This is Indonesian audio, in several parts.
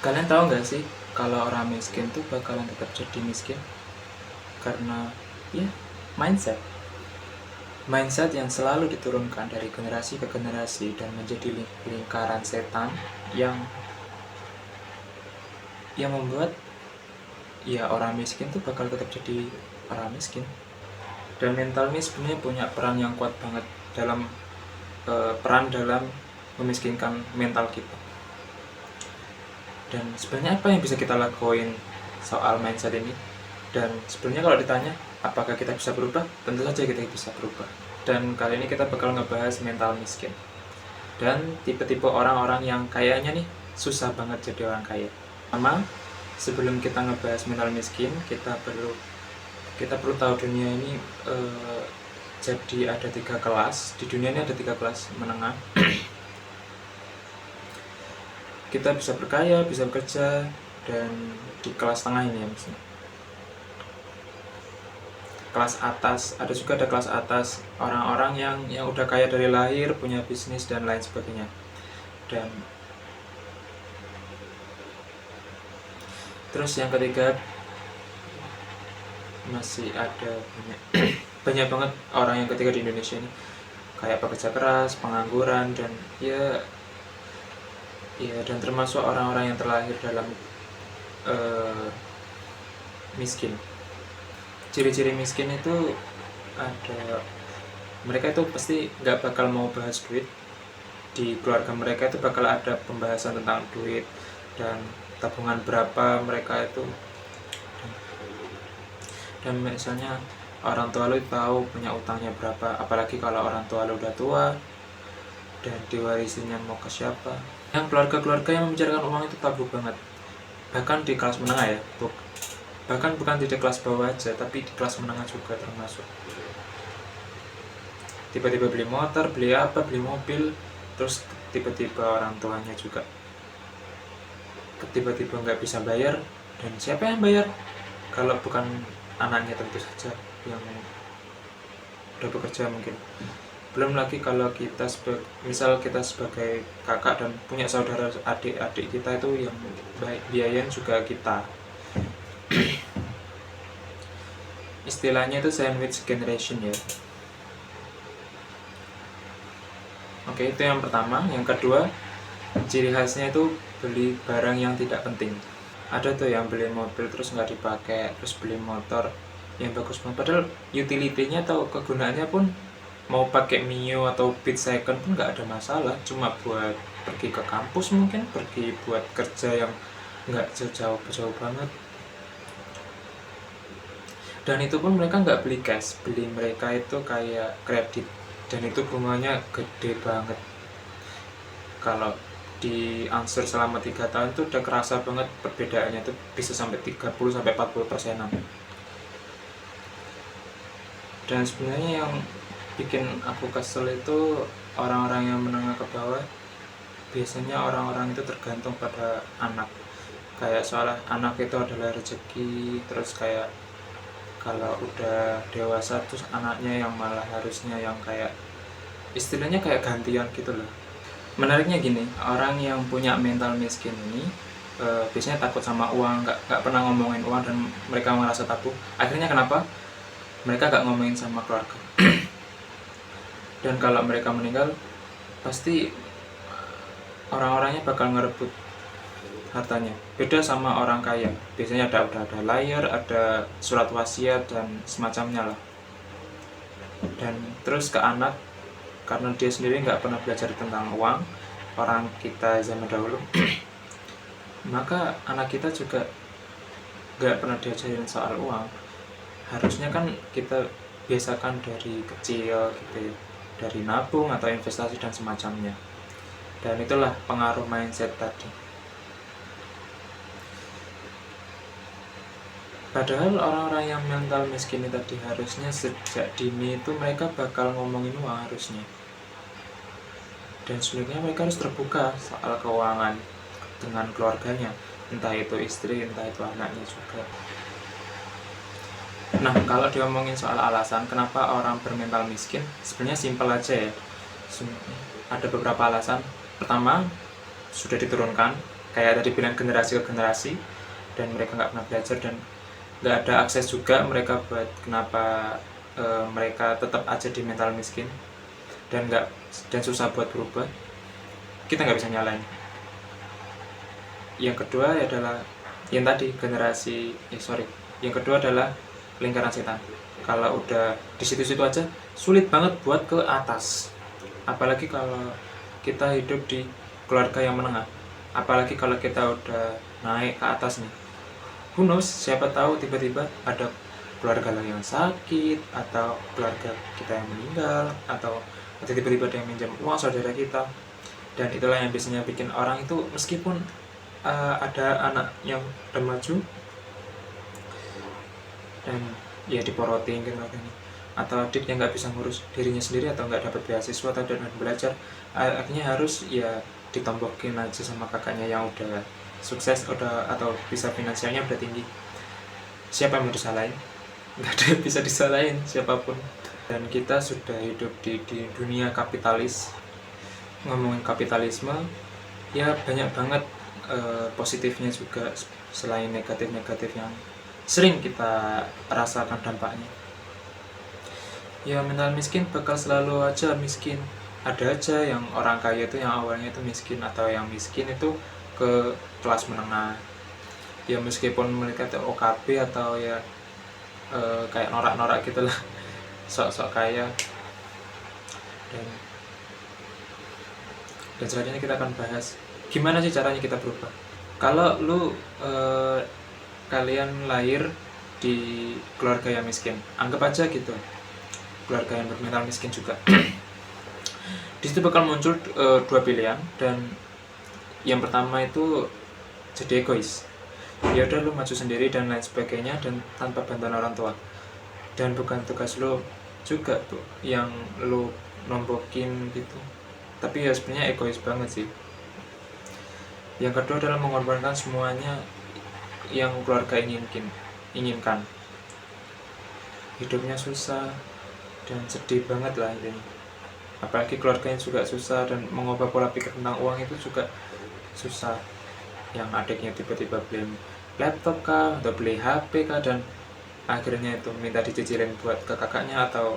Kalian tahu nggak sih kalau orang miskin tuh bakalan tetap jadi miskin? Karena ya mindset. Mindset yang selalu diturunkan dari generasi ke generasi dan menjadi lingkaran setan yang membuat ya orang miskin tuh bakal tetap jadi orang miskin. Dan mental ini sebenarnya punya peran yang kuat banget dalam peran dalam memiskinkan mental kita. Dan sebenarnya apa yang bisa kita lakuin soal mindset ini? Dan sebenarnya kalau ditanya apakah kita bisa berubah, tentu saja kita bisa berubah. Dan kali ini kita bakal ngebahas mental miskin dan tipe-tipe orang-orang yang kayaknya nih susah banget jadi orang kaya. Pertama, sebelum kita ngebahas mental miskin, kita perlu tahu dunia ini jadi ada 3 kelas. Di dunia ini ada 3 kelas menengah. Kita bisa berkaya, bisa bekerja, dan di kelas tengah ini ya misalnya. Kelas atas, ada kelas atas, orang-orang yang udah kaya dari lahir, punya bisnis dan lain sebagainya. Dan terus yang ketiga, masih ada banyak banget orang yang ketiga di Indonesia ini kayak pekerja keras, pengangguran, dan ya dan termasuk orang-orang yang terlahir dalam miskin. Ciri-ciri miskin itu ada, mereka itu pasti nggak bakal mau bahas duit. Di keluarga mereka itu bakal ada pembahasan tentang duit dan tabungan berapa mereka itu. Dan misalnya orang tua lu tahu punya utangnya berapa, apalagi kalau orang tua lu udah tua dan diwarisinya mau ke siapa. Yang keluarga-keluarga yang membicarakan uang itu tabu banget, bahkan di kelas menengah ya, bahkan bukan di kelas bawah aja, tapi di kelas menengah juga termasuk. Tiba-tiba beli motor, beli apa, beli mobil, terus tiba-tiba orang tuanya juga tiba-tiba nggak bisa bayar. Dan siapa yang bayar kalau bukan anaknya? Tentu saja yang udah bekerja mungkin. Belum lagi kalau kita misal kita sebagai kakak dan punya saudara adik-adik kita itu yang biayain juga kita. Istilahnya itu sandwich generation ya. Oke, itu yang pertama. Yang kedua, ciri khasnya itu beli barang yang tidak penting. Ada tuh yang beli mobil terus nggak dipakai, terus beli motor yang bagus banget, padahal utility-nya atau kegunaannya pun mau pakai Mio atau Beat Second pun nggak ada masalah, cuma buat pergi ke kampus mungkin, pergi buat kerja yang nggak jauh banget. Dan itu pun mereka nggak beli cash, beli mereka itu kayak kredit, dan itu bunganya gede banget. Kalau diangsur selama 3 tahun itu udah kerasa banget perbedaannya, itu bisa sampai 30-40%. Dan sebenarnya yang bikin aku kesel itu orang-orang yang menengah ke bawah, biasanya orang-orang itu tergantung pada anak, kayak soal anak itu adalah rezeki, terus kayak kalau udah dewasa terus anaknya yang malah harusnya yang kayak istilahnya kayak gantian gitu loh. Menariknya gini, orang yang punya mental miskin ini biasanya takut sama uang, nggak pernah ngomongin uang, dan mereka merasa tabu. Akhirnya kenapa? Mereka nggak ngomongin sama keluarga. Dan kalau mereka meninggal, pasti orang-orangnya bakal ngerebut hartanya. Beda sama orang kaya, biasanya udah ada layar, ada surat wasiat dan semacamnya lah. Dan terus ke anak, karena dia sendiri nggak pernah belajar tentang uang, orang kita zaman dahulu, maka anak kita juga nggak pernah diajarin soal uang. Harusnya kan kita biasakan dari kecil gitu ya, dari nabung atau investasi dan semacamnya. Dan itulah pengaruh mindset tadi. Padahal orang-orang yang mental miskin tadi harusnya sejak dini itu mereka bakal ngomongin uang harusnya. Dan sebenarnya mereka harus terbuka soal keuangan dengan keluarganya, entah itu istri, entah itu anaknya juga. Nah, kalau diomongin soal alasan kenapa orang bermental miskin, sebenarnya simpel aja ya. Ada beberapa alasan. Pertama, sudah diturunkan. kayak tadi bilang generasi ke generasi, dan mereka nggak pernah belajar dan nggak ada akses juga mereka buat kenapa mereka tetap aja di mental miskin dan susah buat berubah. Kita nggak bisa nyalain. Yang kedua adalah yang tadi yang kedua adalah lingkaran setan. Kalau udah di situ-situ aja sulit banget buat ke atas, apalagi kalau kita hidup di keluarga yang menengah, apalagi kalau kita udah naik ke atas nih, who knows, siapa tahu tiba-tiba ada keluarga lain yang sakit, atau keluarga kita yang meninggal, atau tiba-tiba ada yang minjam uang saudara kita. Dan itulah yang biasanya bikin orang itu meskipun ada anak yang remaja dan ya diporotin gitu kan, atau adik yang nggak bisa ngurus dirinya sendiri atau nggak dapat beasiswa atau dan belajar, akhirnya harus ya ditombokin aja sama kakaknya yang udah sukses atau bisa finansialnya udah tinggi. Siapa yang mau disalahin? Nggak ada yang bisa disalahin siapapun. Dan kita sudah hidup di dunia kapitalis. Ngomongin kapitalisme ya banyak banget positifnya juga selain negatif-negatif yang sering kita rasakan dampaknya. Ya mental miskin bakal selalu aja miskin. Ada aja yang orang kaya itu yang awalnya itu miskin, atau yang miskin itu ke kelas menengah. Ya meskipun mereka itu OKB atau ya kayak norak-norak gitulah, sok-sok kaya. Dan selanjutnya kita akan bahas gimana sih caranya kita berubah. Kalau kalian lahir di keluarga yang miskin, anggap aja gitu, keluarga yang bermental miskin juga. Di situ bakal muncul dua pilihan, dan yang pertama itu jadi egois. Ya udah lu maju sendiri dan lain sebagainya, dan tanpa bantuan orang tua. Dan bukan tugas lu juga tuh yang lu nombokin gitu. Tapi ya sebenarnya egois banget sih. Yang kedua adalah mengorbankan semuanya yang keluarga inginkan. Hidupnya susah dan sedih banget lah ini. Apalagi keluarganya juga susah, dan mengubah pola pikir tentang uang itu juga susah. Yang adiknya tiba-tiba beli laptop kah, atau beli HP kah, dan akhirnya itu minta dicicilin buat ke kakaknya, atau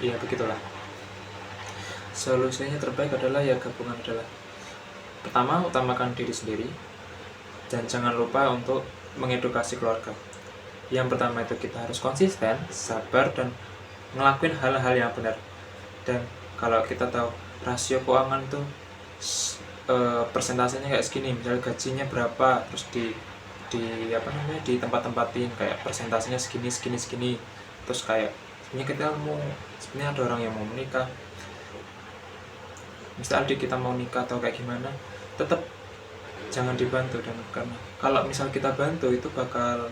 ya begitulah. Solusinya terbaik adalah ya gabungan adalah, pertama, utamakan diri sendiri, dan jangan lupa untuk mengedukasi keluarga. Yang pertama itu kita harus konsisten, sabar, dan ngelakuin hal-hal yang benar. Dan kalau kita tahu rasio keuangan tuh persentasenya kayak segini, misalnya gajinya berapa, terus di tempat-tempatin kayak persentasenya segini, terus kayak sebenarnya ada orang yang mau menikah, misal adik kita mau nikah atau kayak gimana, tetap jangan dibantu. Dan karena kalau misal kita bantu itu bakal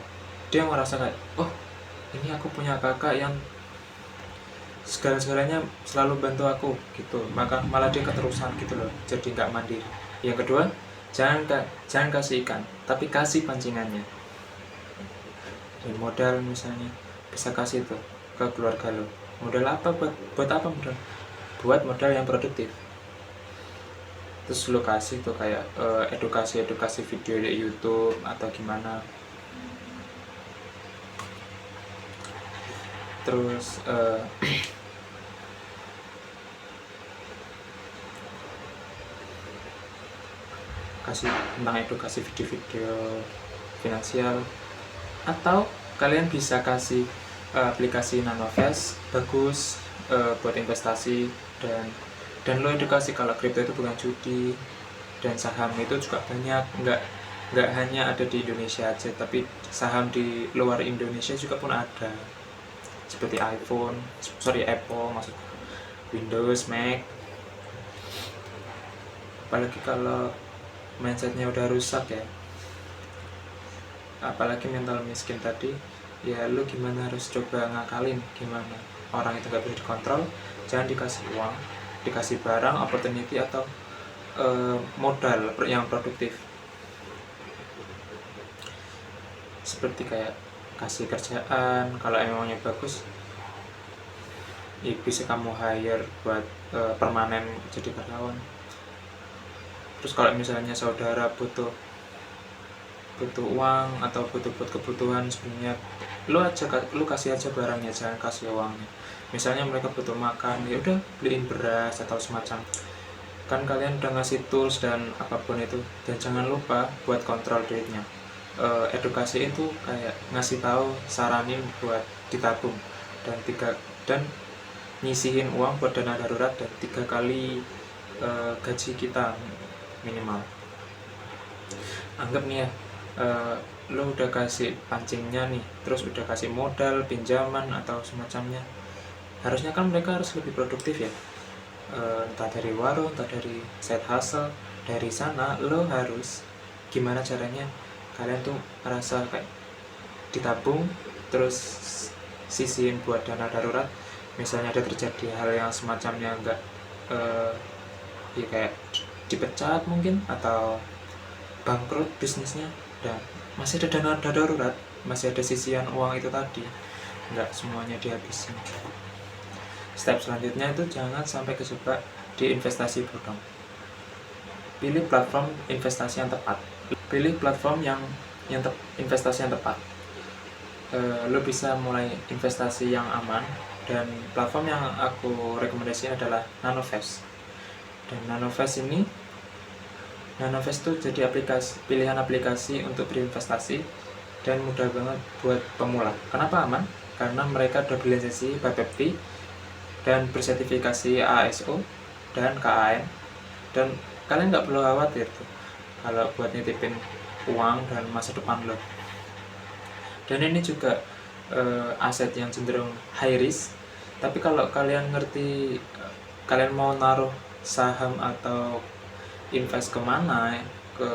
dia merasa kayak, oh ini aku punya kakak yang segala-galanya selalu bantu aku gitu, maka malah dia keterusan gitu loh, jadi nggak mandiri. Yang kedua, jangan kasih ikan, tapi kasih pancingannya. Dan modal misalnya bisa kasih tuh ke keluarga lo. Modal apa? Buat apa modal? Buat modal yang produktif. Terus lo kasih tuh kayak edukasi video di YouTube atau gimana. Terus kasih tentang edukasi video-video finansial, atau kalian bisa kasih aplikasi Nanovest bagus buat investasi, dan lo edukasi kalau kripto itu bukan judi, dan saham itu juga banyak, nggak hanya ada di Indonesia aja, tapi saham di luar Indonesia juga pun ada, seperti Apple maksudku, Windows, Mac. Apalagi kalau mindsetnya udah rusak ya, apalagi mental miskin tadi, ya lu gimana harus coba ngakalin gimana. Orang itu gak bisa dikontrol, jangan dikasih uang, dikasih barang, opportunity, atau modal yang produktif, seperti kayak kasih kerjaan. Kalau emangnya bagus ya bisa kamu hire buat permanen jadi karyawan. Terus kalau misalnya saudara butuh uang atau butuh buat kebutuhan, sebenarnya lu kasih aja barangnya, jangan kasih uangnya. Misalnya mereka butuh makan, ya udah beliin beras atau semacam. Kan kalian udah ngasih tools dan apapun itu, dan jangan lupa buat kontrol duitnya. Edukasi itu kayak ngasih tahu, saranin buat ditabung dan nyisihin uang buat dana darurat, dan 3 kali gaji kita minimal. Anggap nih ya, lo udah kasih pancingnya nih, terus udah kasih modal, pinjaman atau semacamnya. Harusnya kan mereka harus lebih produktif ya, entah dari warung, entah dari side hustle. Dari sana lo harus gimana caranya kalian tuh merasa kayak ditabung, terus sisihin buat dana darurat. Misalnya ada terjadi hal yang semacamnya, enggak ya kayak dipecat mungkin, atau bangkrut bisnisnya, dan masih ada dana darurat, masih ada sisian uang itu tadi, nggak semuanya dihabisin. Step selanjutnya itu jangan sampai kejebak di investasi bodong. Pilih platform investasi yang tepat. Investasi yang tepat. Lo bisa mulai investasi yang aman, dan platform yang aku rekomendasikan adalah Nanovest. Dan Nanovest itu jadi pilihan aplikasi untuk berinvestasi dan mudah banget buat pemula. Kenapa aman? Karena mereka berlisensi BPPT dan bersertifikasi ASO dan KAN, dan kalian nggak perlu khawatir tuh kalau buat nitipin uang dan masa depan lo. Dan ini juga aset yang cenderung high risk, tapi kalau kalian ngerti, kalian mau naruh saham atau invest kemana, ke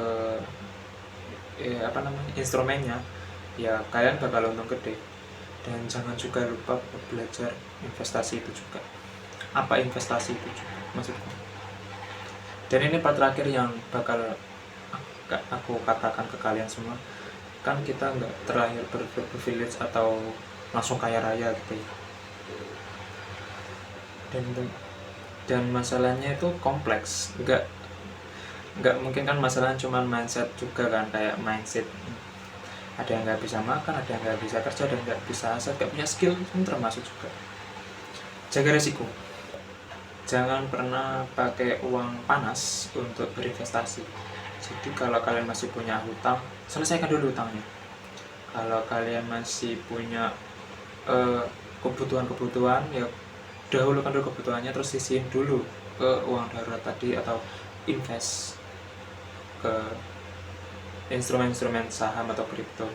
instrumennya, ya kalian bakal untung gede. Dan jangan juga lupa belajar investasi itu juga. Apa investasi itu juga maksudnya. Dan ini part terakhir yang bakal aku katakan ke kalian semua. Kan kita nggak terlahir berprivilege atau langsung kaya raya gitu ya. Dan masalahnya itu kompleks. Nggak mungkin kan masalahnya cuma mindset juga kan, kayak mindset ada yang nggak bisa makan, ada yang nggak bisa kerja, dan nggak bisa aset, nggak punya skill pun termasuk juga. Jaga resiko, jangan pernah pakai uang panas untuk berinvestasi. Jadi kalau kalian masih punya hutang, selesaikan dulu hutangnya. Kalau kalian masih punya kebutuhan ya dahulukan dulu kebutuhannya, terus sisihin dulu ke uang darurat tadi, atau invest ke instrumen-instrumen saham atau kripto.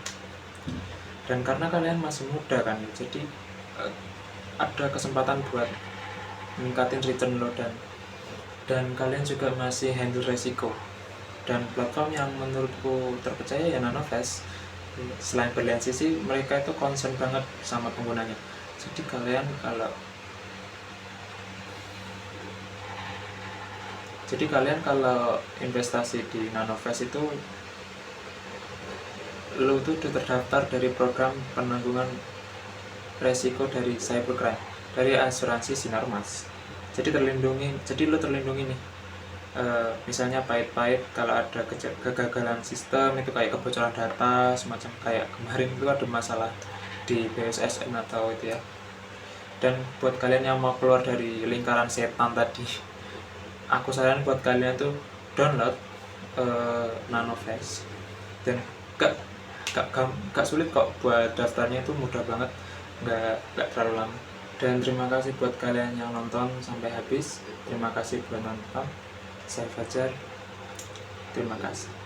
Dan karena kalian masih muda kan, jadi ada kesempatan buat meningkatin return lo, dan kalian juga masih handle resiko. Dan platform yang menurutku terpercaya ya Nanovest. Selain berlisensi, mereka itu concern banget sama penggunanya. Jadi kalian kalau investasi di Nanovest itu, lo tuh udah terdaftar dari program penanggungan resiko dari cybercrime dari asuransi Sinarmas. Jadi lo terlindungi nih. Misalnya pahit-pahit kalau ada kegagalan sistem itu, kayak kebocoran data semacam kayak kemarin itu ada masalah di BSSN atau itu ya. Dan buat kalian yang mau keluar dari lingkaran setan tadi, aku saran buat kalian tuh download Nanovest. Dan gak sulit kok buat daftarnya, itu mudah banget, nggak terlalu lama. Dan terima kasih buat kalian yang nonton sampai habis. Terima kasih buat nonton. Saya Fajar. Terima kasih.